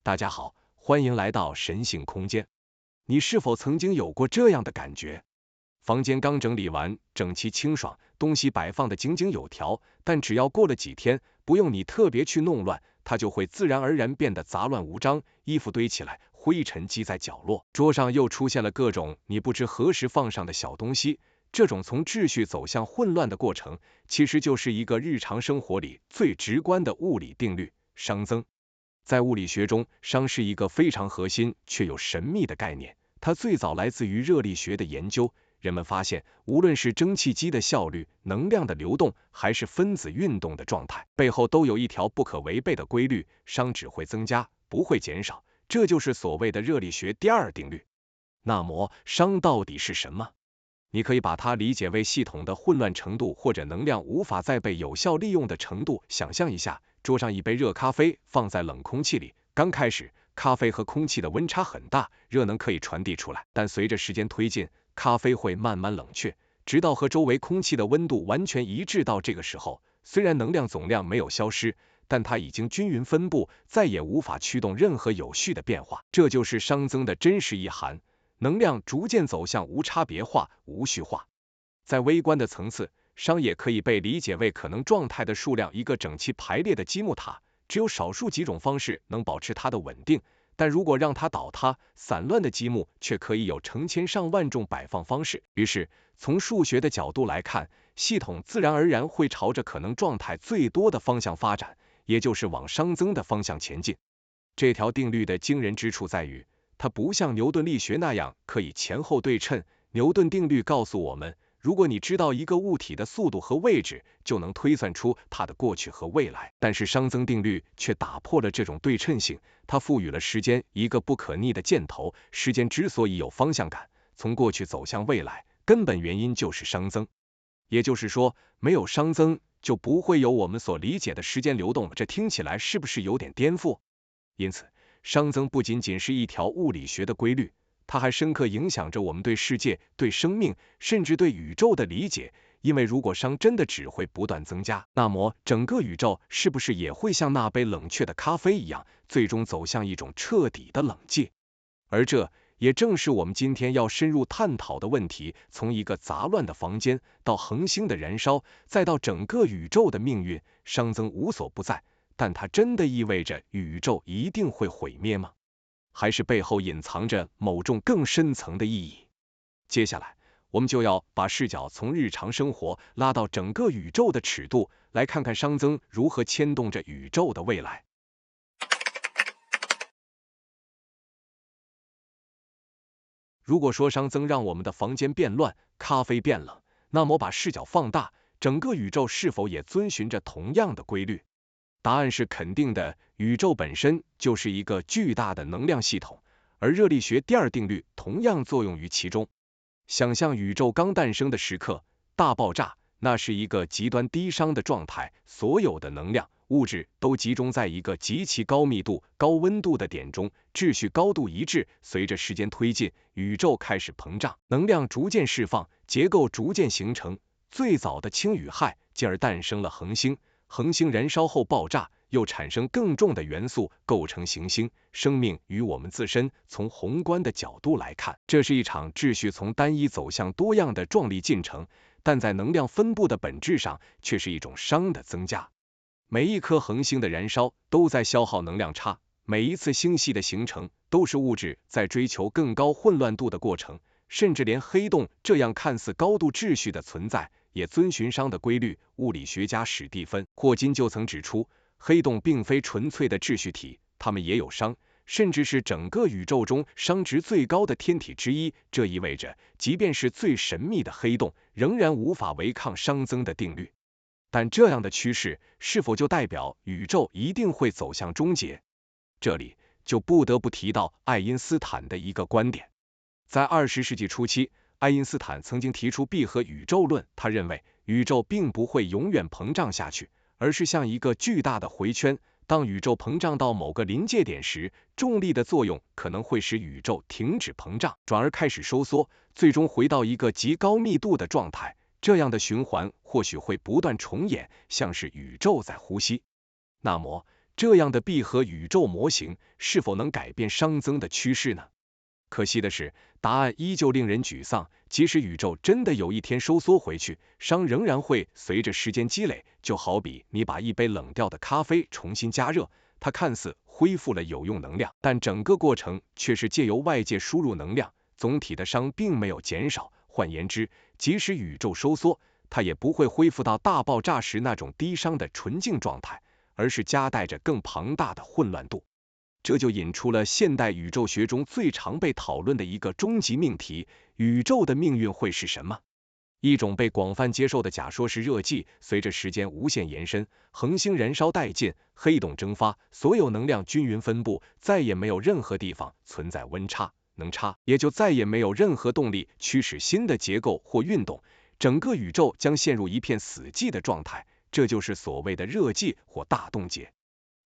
大家好，欢迎来到神性空间。你是否曾经有过这样的感觉？房间刚整理完，整齐清爽，东西摆放的井井有条，但只要过了几天，不用你特别去弄乱，它就会自然而然变得杂乱无章，衣服堆起来，灰尘积在角落，桌上又出现了各种你不知何时放上的小东西。这种从秩序走向混乱的过程，其实就是一个日常生活里最直观的物理定律——熵增。在物理学中，熵是一个非常核心却又神秘的概念，它最早来自于热力学的研究。人们发现，无论是蒸汽机的效率、能量的流动，还是分子运动的状态，背后都有一条不可违背的规律：熵只会增加，不会减少。这就是所谓的热力学第二定律。那么，熵到底是什么？你可以把它理解为系统的混乱程度，或者能量无法再被有效利用的程度。想象一下，桌上一杯热咖啡放在冷空气里，刚开始，咖啡和空气的温差很大，热能可以传递出来，但随着时间推进，咖啡会慢慢冷却，直到和周围空气的温度完全一致。到这个时候，虽然能量总量没有消失，但它已经均匀分布，再也无法驱动任何有序的变化。这就是熵增的真实意涵。能量逐渐走向无差别化、无序化。在微观的层次，熵也可以被理解为可能状态的数量，一个整齐排列的积木塔，只有少数几种方式能保持它的稳定，但如果让它倒塌，散乱的积木却可以有成千上万种摆放方式。于是，从数学的角度来看，系统自然而然会朝着可能状态最多的方向发展，也就是往熵增的方向前进。这条定律的惊人之处在于，它不像牛顿力学那样可以前后对称。牛顿定律告诉我们，如果你知道一个物体的速度和位置，就能推算出它的过去和未来。但是熵增定律却打破了这种对称性，它赋予了时间一个不可逆的箭头。时间之所以有方向感，从过去走向未来，根本原因就是熵增。也就是说，没有熵增，就不会有我们所理解的时间流动。这听起来是不是有点颠覆？因此，熵增不仅仅是一条物理学的规律，它还深刻影响着我们对世界、对生命，甚至对宇宙的理解。因为如果熵真的只会不断增加，那么整个宇宙是不是也会像那杯冷却的咖啡一样，最终走向一种彻底的冷寂？而这也正是我们今天要深入探讨的问题。从一个杂乱的房间，到恒星的燃烧，再到整个宇宙的命运，熵增无所不在。但它真的意味着宇宙一定会毁灭吗？还是背后隐藏着某种更深层的意义？接下来，我们就要把视角从日常生活拉到整个宇宙的尺度，来看看熵增如何牵动着宇宙的未来。如果说熵增让我们的房间变乱，咖啡变冷，那么把视角放大，整个宇宙是否也遵循着同样的规律？答案是肯定的，宇宙本身就是一个巨大的能量系统，而热力学第二定律同样作用于其中。想象宇宙刚诞生的时刻，大爆炸，那是一个极端低熵的状态，所有的能量、物质都集中在一个极其高密度、高温度的点中，秩序高度一致。随着时间推进，宇宙开始膨胀，能量逐渐释放，结构逐渐形成，最早的氢与氦，进而诞生了恒星。恒星燃烧后爆炸，又产生更重的元素，构成行星。生命与我们自身，从宏观的角度来看，这是一场秩序从单一走向多样的壮丽进程，但在能量分布的本质上，却是一种熵的增加。每一颗恒星的燃烧都在消耗能量差，每一次星系的形成都是物质在追求更高混乱度的过程，甚至连黑洞这样看似高度秩序的存在，也遵循熵的规律。物理学家史蒂芬·霍金就曾指出，黑洞并非纯粹的秩序体，它们也有熵，甚至是整个宇宙中熵值最高的天体之一。这意味着，即便是最神秘的黑洞，仍然无法违抗熵增的定律。但这样的趋势是否就代表宇宙一定会走向终结？这里就不得不提到爱因斯坦的一个观点。在20世纪初期，爱因斯坦曾经提出闭合宇宙论。他认为，宇宙并不会永远膨胀下去，而是像一个巨大的回圈。当宇宙膨胀到某个临界点时，重力的作用可能会使宇宙停止膨胀，转而开始收缩，最终回到一个极高密度的状态。这样的循环或许会不断重演，像是宇宙在呼吸。那么，这样的闭合宇宙模型是否能改变熵增的趋势呢？可惜的是，答案依旧令人沮丧。即使宇宙真的有一天收缩回去，熵仍然会随着时间积累，就好比你把一杯冷掉的咖啡重新加热，它看似恢复了有用能量，但整个过程却是借由外界输入能量，总体的熵并没有减少。换言之，即使宇宙收缩，它也不会恢复到大爆炸时那种低熵的纯净状态，而是夹带着更庞大的混乱度。这就引出了现代宇宙学中最常被讨论的一个终极命题：宇宙的命运会是什么？一种被广泛接受的假说是热寂，随着时间无限延伸，恒星燃烧殆尽，黑洞蒸发，所有能量均匀分布，再也没有任何地方存在温差、能差，也就再也没有任何动力驱使新的结构或运动，整个宇宙将陷入一片死寂的状态，这就是所谓的热寂或大冻结。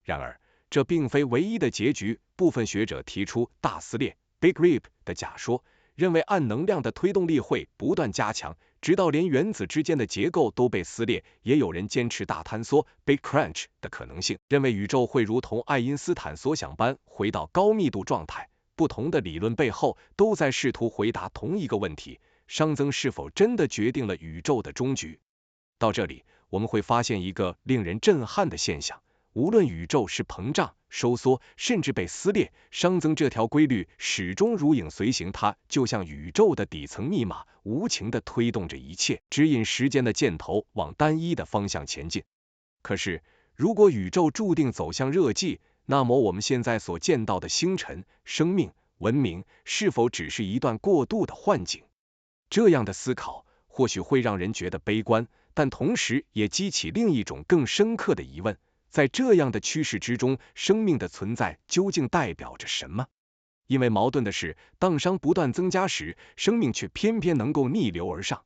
然而，这并非唯一的结局，部分学者提出大撕裂 Big Rip 的假说，认为暗能量的推动力会不断加强，直到连原子之间的结构都被撕裂。也有人坚持大坍缩 Big Crunch 的可能性，认为宇宙会如同爱因斯坦所想般回到高密度状态。不同的理论背后都在试图回答同一个问题：熵增是否真的决定了宇宙的终局？到这里，我们会发现一个令人震撼的现象。无论宇宙是膨胀、收缩，甚至被撕裂，熵增这条规律始终如影随形，它就像宇宙的底层密码，无情地推动着一切，指引时间的箭头往单一的方向前进。可是，如果宇宙注定走向热寂，那么我们现在所见到的星辰、生命、文明，是否只是一段过渡的幻境？这样的思考或许会让人觉得悲观，但同时也激起另一种更深刻的疑问。在这样的趋势之中，生命的存在究竟代表着什么？因为矛盾的是，当熵不断增加时，生命却偏偏能够逆流而上。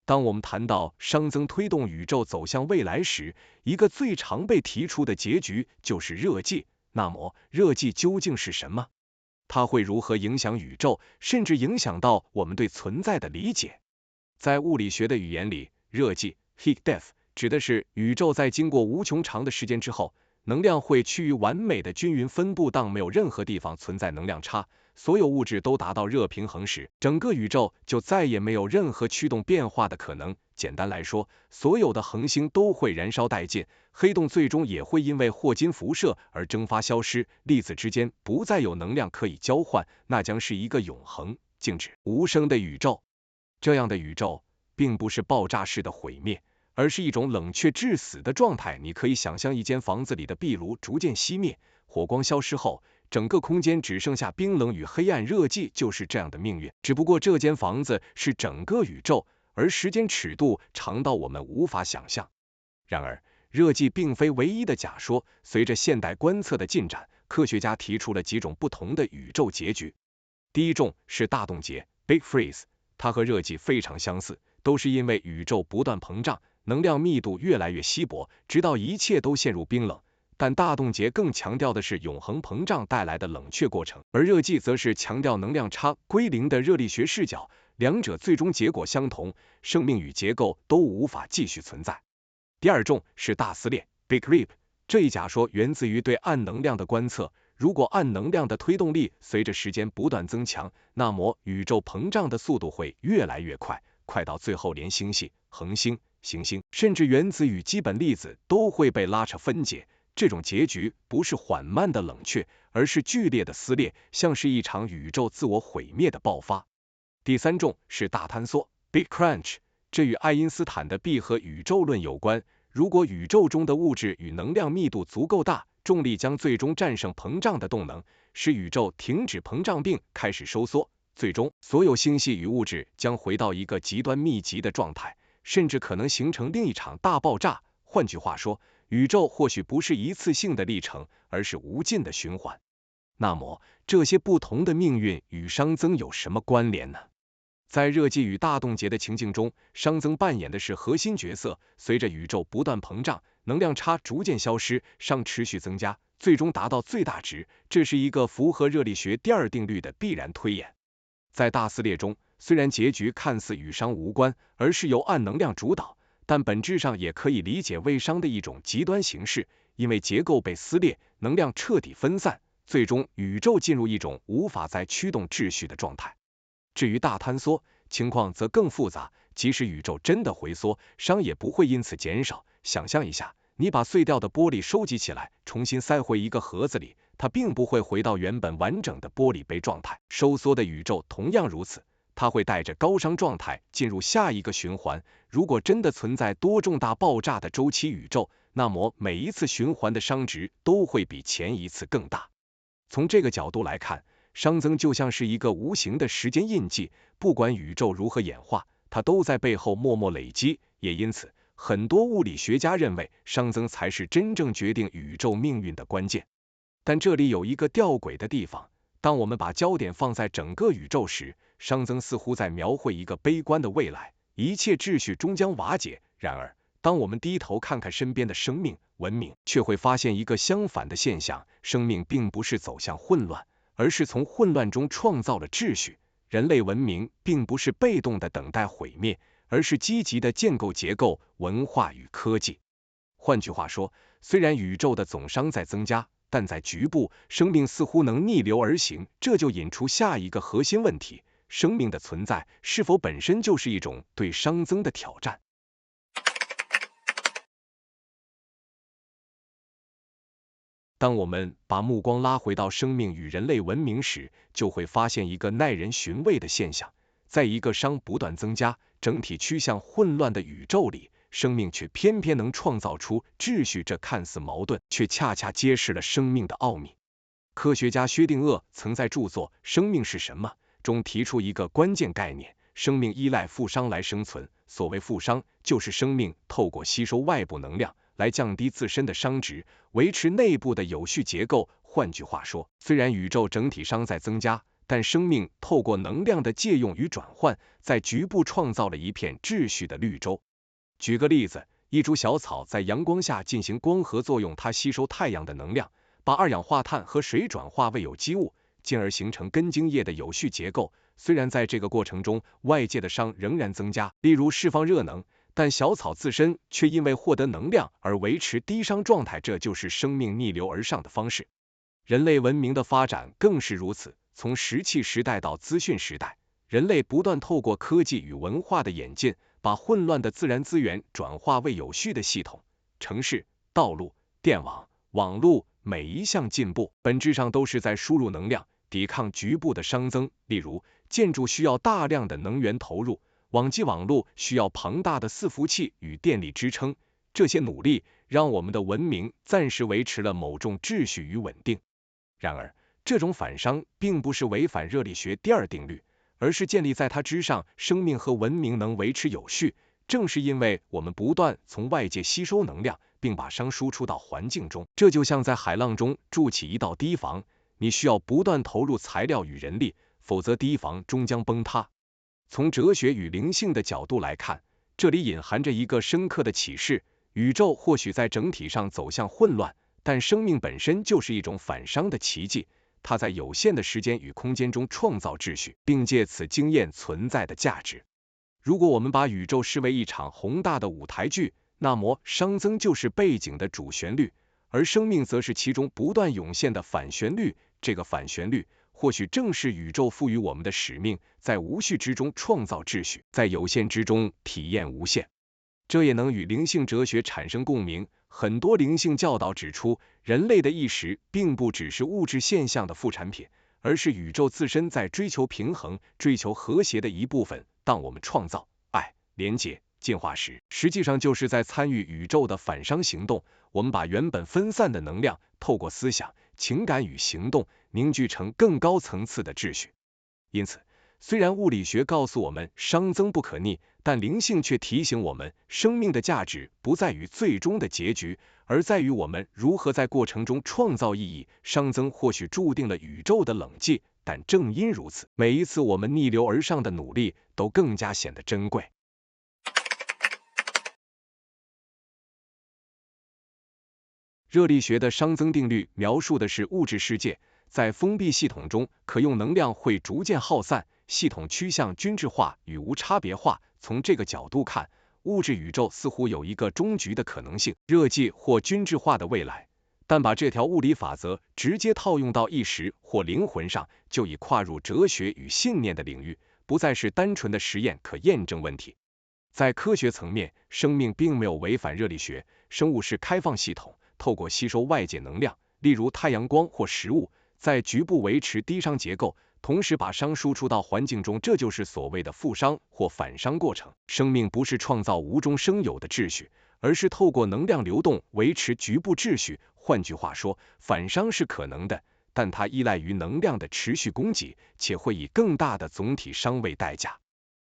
当我们谈到熵增推动宇宙走向未来时，一个最常被提出的结局就是热寂。那么，热寂究竟是什么？它会如何影响宇宙，甚至影响到我们对存在的理解？在物理学的语言里，热寂 heat death 指的是宇宙在经过无穷长的时间之后，能量会趋于完美的均匀分布，当没有任何地方存在能量差，所有物质都达到热平衡时，整个宇宙就再也没有任何驱动变化的可能。简单来说，所有的恒星都会燃烧殆尽，黑洞最终也会因为霍金辐射而蒸发消失，粒子之间不再有能量可以交换，那将是一个永恒、静止、无声的宇宙。这样的宇宙并不是爆炸式的毁灭，而是一种冷却致死的状态。你可以想象一间房子里的壁炉逐渐熄灭，火光消失后，整个空间只剩下冰冷与黑暗。热寂就是这样的命运，只不过这间房子是整个宇宙，而时间尺度长到我们无法想象。然而，热寂并非唯一的假说，随着现代观测的进展，科学家提出了几种不同的宇宙结局。第一种是大冻结 Big Freeze，它和热寂非常相似，都是因为宇宙不断膨胀，能量密度越来越稀薄，直到一切都陷入冰冷。但大冻结更强调的是永恒膨胀带来的冷却过程，而热寂则是强调能量差归零的热力学视角。两者最终结果相同，生命与结构都无法继续存在。第二种是大撕裂 Big Rip， 这一假说源自于对暗能量的观测。如果暗能量的推动力随着时间不断增强，那么宇宙膨胀的速度会越来越快，快到最后连星系、恒星、行星，甚至原子与基本粒子都会被拉扯分解。这种结局不是缓慢的冷却，而是剧烈的撕裂，像是一场宇宙自我毁灭的爆发。第三种是大坍缩 Big Crunch， 这与爱因斯坦的闭合宇宙论有关。如果宇宙中的物质与能量密度足够大，重力将最终战胜膨胀的动能，使宇宙停止膨胀并开始收缩，最终所有星系与物质将回到一个极端密集的状态，甚至可能形成另一场大爆炸。换句话说，宇宙或许不是一次性的历程，而是无尽的循环。那么，这些不同的命运与熵增有什么关联呢？在热寂与大冻结的情境中，熵增扮演的是核心角色。随着宇宙不断膨胀，能量差逐渐消失，熵持续增加，最终达到最大值。这是一个符合热力学第二定律的必然推演。在大撕裂中，虽然结局看似与熵无关，而是由暗能量主导，但本质上也可以理解为熵的一种极端形式，因为结构被撕裂，能量彻底分散，最终宇宙进入一种无法再驱动秩序的状态。至于大坍缩，情况则更复杂，即使宇宙真的回缩，熵也不会因此减少。想象一下，你把碎掉的玻璃收集起来，重新塞回一个盒子里，它并不会回到原本完整的玻璃杯状态。收缩的宇宙同样如此，它会带着高熵状态进入下一个循环。如果真的存在多重大爆炸的周期宇宙，那么每一次循环的熵值都会比前一次更大。从这个角度来看，熵增就像是一个无形的时间印记，不管宇宙如何演化，它都在背后默默累积。也因此，很多物理学家认为熵增才是真正决定宇宙命运的关键。但这里有一个吊诡的地方，当我们把焦点放在整个宇宙时，熵增似乎在描绘一个悲观的未来，一切秩序终将瓦解。然而，当我们低头看看身边的生命、文明，却会发现一个相反的现象：生命并不是走向混乱，而是从混乱中创造了秩序。人类文明并不是被动的等待毁灭，而是积极的建构结构、文化与科技。换句话说，虽然宇宙的总熵在增加，但在局部，生命似乎能逆流而行，这就引出下一个核心问题：生命的存在是否本身就是一种对熵增的挑战？当我们把目光拉回到生命与人类文明时，就会发现一个耐人寻味的现象：在一个熵不断增加、整体趋向混乱的宇宙里，生命却偏偏能创造出秩序。这看似矛盾，却恰恰揭示了生命的奥秘。科学家薛定谔曾在著作《生命是什么》中提出一个关键概念：生命依赖负熵来生存。所谓负熵，就是生命透过吸收外部能量来降低自身的熵值，维持内部的有序结构。换句话说，虽然宇宙整体熵在增加，但生命透过能量的借用与转换，在局部创造了一片秩序的绿洲。举个例子，一株小草在阳光下进行光合作用，它吸收太阳的能量，把二氧化碳和水转化为有机物，进而形成根茎叶的有序结构。虽然在这个过程中，外界的熵仍然增加，例如释放热能，但小草自身却因为获得能量而维持低熵状态，这就是生命逆流而上的方式。人类文明的发展更是如此，从石器时代到资讯时代，人类不断透过科技与文化的演进，把混乱的自然资源转化为有序的系统。城市、道路、电网、网络，每一项进步本质上都是在输入能量，抵抗局部的熵增。例如，建筑需要大量的能源投入，网际网络需要庞大的伺服器与电力支撑。这些努力让我们的文明暂时维持了某种秩序与稳定。然而，这种反熵并不是违反热力学第二定律，而是建立在它之上，生命和文明能维持有序。正是因为我们不断从外界吸收能量，并把熵输出到环境中，这就像在海浪中筑起一道堤防，你需要不断投入材料与人力，否则堤防终将崩塌。从哲学与灵性的角度来看，这里隐含着一个深刻的启示：宇宙或许在整体上走向混乱，但生命本身就是一种反熵的奇迹，它在有限的时间与空间中创造秩序，并借此经验存在的价值。如果我们把宇宙视为一场宏大的舞台剧，那么熵增就是背景的主旋律，而生命则是其中不断涌现的反旋律。这个反旋律或许正是宇宙赋予我们的使命，在无序之中创造秩序，在有限之中体验无限。这也能与灵性哲学产生共鸣。很多灵性教导指出，人类的意识并不只是物质现象的副产品，而是宇宙自身在追求平衡、追求和谐的一部分。当我们创造、爱、连结、进化时，实际上就是在参与宇宙的反熵行动。我们把原本分散的能量，透过思想、情感与行动，凝聚成更高层次的秩序。因此，虽然物理学告诉我们熵增不可逆，但灵性却提醒我们，生命的价值不在于最终的结局，而在于我们如何在过程中创造意义。熵增或许注定了宇宙的冷寂，但正因如此，每一次我们逆流而上的努力都更加显得珍贵。热力学的熵增定律描述的是物质世界在封闭系统中，可用能量会逐渐耗散，系统趋向均质化与无差别化。从这个角度看，物质宇宙似乎有一个终局的可能性，热寂或均质化的未来。但把这条物理法则直接套用到意识或灵魂上，就已跨入哲学与信念的领域，不再是单纯的实验可验证问题。在科学层面，生命并没有违反热力学，生物是开放系统，透过吸收外界能量，例如太阳光或食物，在局部维持低熵结构，同时把熵输出到环境中，这就是所谓的负熵或反熵过程。生命不是创造无中生有的秩序，而是透过能量流动维持局部秩序。换句话说，反熵是可能的，但它依赖于能量的持续供给，且会以更大的总体熵为代价。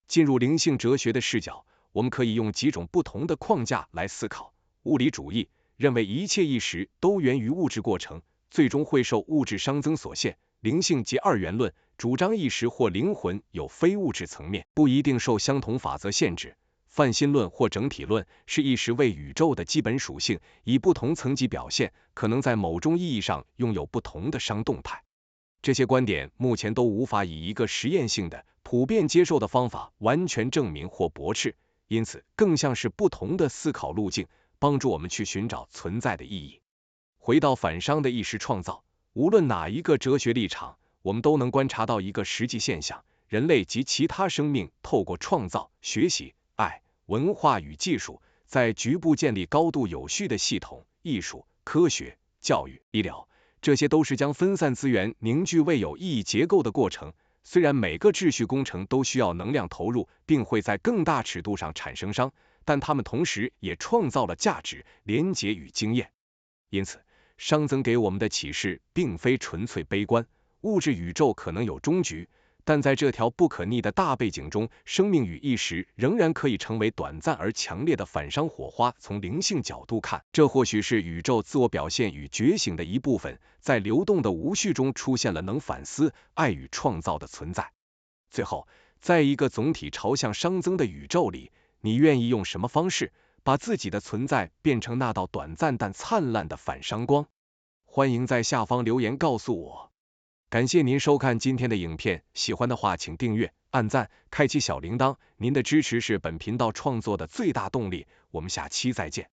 进入灵性哲学的视角，我们可以用几种不同的框架来思考。物理主义认为一切意识都源于物质过程，最终会受物质熵增所限。灵性即二元论主张意识或灵魂有非物质层面，不一定受相同法则限制。泛心论或整体论是意识为宇宙的基本属性，以不同层级表现，可能在某种意义上拥有不同的熵动态。这些观点目前都无法以一个实验性的、普遍接受的方法完全证明或驳斥，因此更像是不同的思考路径，帮助我们去寻找存在的意义。回到反熵的意识创造，无论哪一个哲学立场，我们都能观察到一个实际现象：人类及其他生命透过创造、学习、爱、文化与技术，在局部建立高度有序的系统。艺术、科学、教育、医疗，这些都是将分散资源凝聚为有意义结构的过程。虽然每个秩序工程都需要能量投入，并会在更大尺度上产生熵，但它们同时也创造了价值、连结与经验。因此，熵增给我们的启示并非纯粹悲观，物质宇宙可能有终局，但在这条不可逆的大背景中，生命与意识仍然可以成为短暂而强烈的反熵火花。从灵性角度看，这或许是宇宙自我表现与觉醒的一部分，在流动的无序中出现了能反思、爱与创造的存在。最后，在一个总体朝向熵增的宇宙里，你愿意用什么方式把自己的存在变成那道短暂但灿烂的反熵光？欢迎在下方留言告诉我。感谢您收看今天的影片，喜欢的话请订阅、按赞、开启小铃铛，您的支持是本频道创作的最大动力。我们下期再见。